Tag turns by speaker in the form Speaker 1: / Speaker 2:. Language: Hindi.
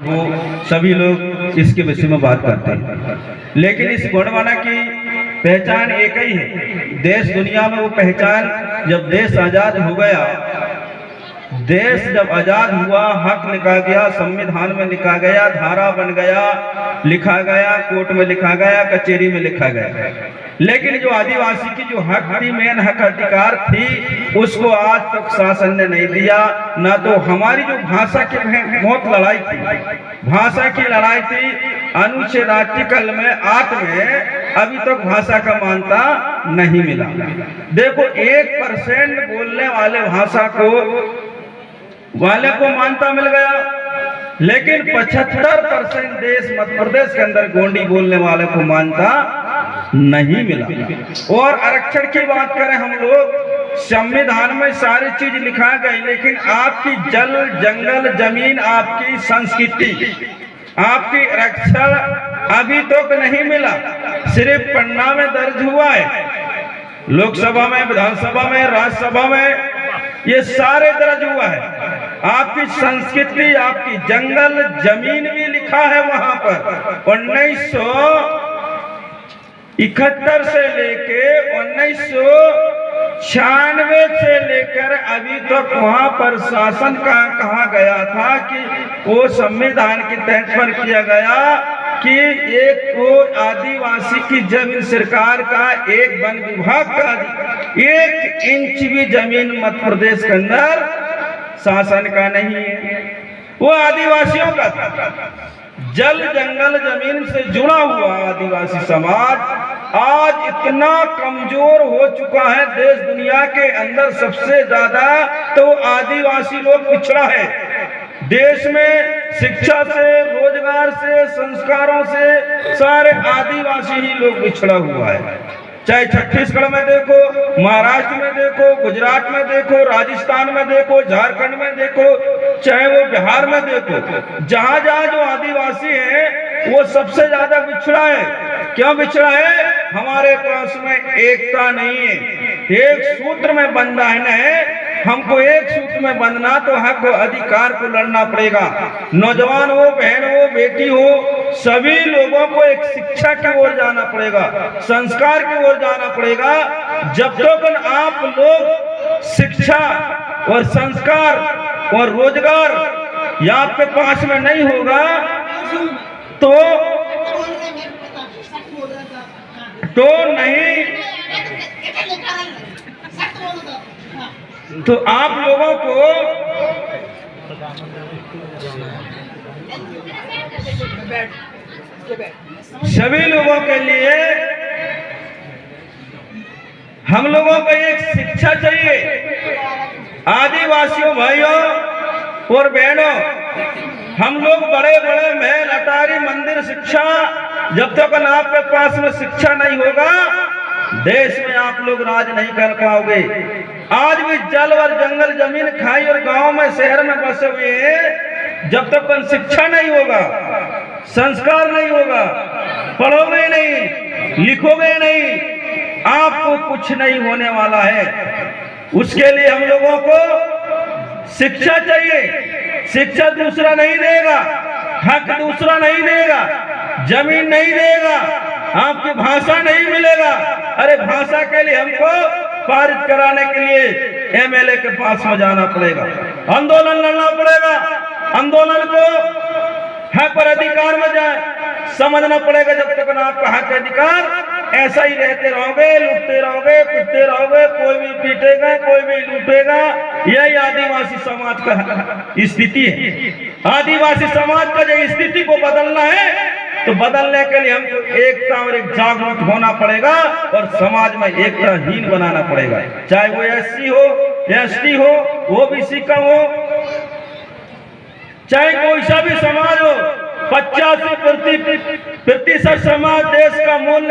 Speaker 1: वो सभी लोग इसके विषय में बात करते हैं, लेकिन इस गोंडवाना की पहचान एक ही है। देश दुनिया में वो पहचान, जब देश आजाद हो गया, देश जब आजाद हुआ, हक लिखा गया, संविधान में लिखा गया, धारा बन गया, लिखा गया, कोर्ट में लिखा गया, कचहरी में लिखा गया, लेकिन जो आदिवासी की जो हक थी, मेन हक अधिकार थी, उसको आज तक शासन ने नहीं दिया। ना तो हमारी जो भाषा की बहुत लड़ाई थी, भाषा की लड़ाई थी, अनुच्छेद आर्टिकल में 8 में अभी तक भाषा का मान्यता नहीं मिला। देखो 1% बोलने वाले भाषा को मान्यता मिल गया, लेकिन 75% देश मध्य प्रदेश के अंदर गोंडी बोलने वाले को मान्यता नहीं मिला। और आरक्षण की बात करें हम लोग, संविधान में सारी चीज लिखा गई, लेकिन आपकी जल जंगल जमीन, आपकी संस्कृति, आपकी आरक्षण अभी तक नहीं मिला। सिर्फ पन्ना में दर्ज हुआ है, लोकसभा में, विधानसभा में, राज्यसभा में ये सारे दर्ज हुआ है। आपकी संस्कृति, आपकी जंगल जमीन भी लिखा है वहां पर। 1971 से लेके 1996 से लेकर अभी तक वहां पर शासन का कहा गया था कि वो संविधान के तहत पर किया गया कि एक को आदिवासी की जमीन, सरकार का एक वन विभाग का 1 इंच भी जमीन मध्य प्रदेश के अंदर शासन का नहीं है, वो आदिवासियों का था। जल जंगल जमीन से जुड़ा हुआ आदिवासी समाज आज इतना कमजोर हो चुका है, देश दुनिया के अंदर सबसे ज्यादा तो आदिवासी लोग पिछड़ा है। देश में शिक्षा से, रोजगार से, संस्कारों से सारे आदिवासी ही लोग पिछड़ा हुआ है। चाहे छत्तीसगढ़ में देखो, महाराष्ट्र में देखो, गुजरात में देखो, राजस्थान में देखो, झारखंड में देखो, चाहे वो बिहार में देखो, जहां जहां जो आदिवासी है वो सबसे ज्यादा पिछड़ा है। क्यों पिछड़ा है? हमारे पास में एकता नहीं है, एक सूत्र में बंधना है। हमको एक सूत्र में बंधना तो हक अधिकार को लड़ना पड़ेगा। नौजवान हो, बहन हो, बेटी हो, सभी लोगों को एक शिक्षा की ओर जाना पड़ेगा, संस्कार की ओर जाना पड़ेगा। जब तक आप लोग शिक्षा और संस्कार और रोजगार ये आपके पास में नहीं होगा तो आप लोगों को सभी लोगों के लिए हम लोगों को एक शिक्षा चाहिए। आदिवासियों भाइयों और बहनों, हम लोग बड़े बड़े महल, अटारी, मंदिर, शिक्षा, जब तक आपके पास में शिक्षा नहीं होगा, देश में आप लोग राज नहीं कर पाओगे। आज भी जल और जंगल जमीन, खाई और गांव में, शहर में बसे हुए हैं। जब तक शिक्षा नहीं होगा, संस्कार नहीं होगा, पढ़ोगे नहीं, लिखोगे नहीं, आपको कुछ नहीं होने वाला है। उसके लिए हम लोगों को शिक्षा चाहिए। शिक्षा दूसरा नहीं देगा, हक दूसरा नहीं देगा, जमीन नहीं देगा, आपकी भाषा नहीं मिलेगा। अरे भाषा के लिए हमको पारित कराने के लिए एमएलए के पास में जाना पड़ेगा, आंदोलन लड़ना पड़ेगा, आंदोलन को हक पर अधिकार में जाए समझना पड़ेगा। जब तक आपका हक अधिकार ऐसा ही रहते रहोगे, लूटते रहोगे, पिटते रहोगे, कोई भी पीटेगा, कोई भी लूटेगा। यही आदिवासी समाज का स्थिति है। आदिवासी समाज का जो स्थिति को बदलना है, तो बदलने के लिए हमको एकता और एक जागरूक होना पड़ेगा और समाज में एकताहीन बनाना पड़ेगा। चाहे वो एससी हो, एसटी हो, ओबीसी का हो, चाहे कोई सा भी समाज हो, 85% समाज देश का मूल्य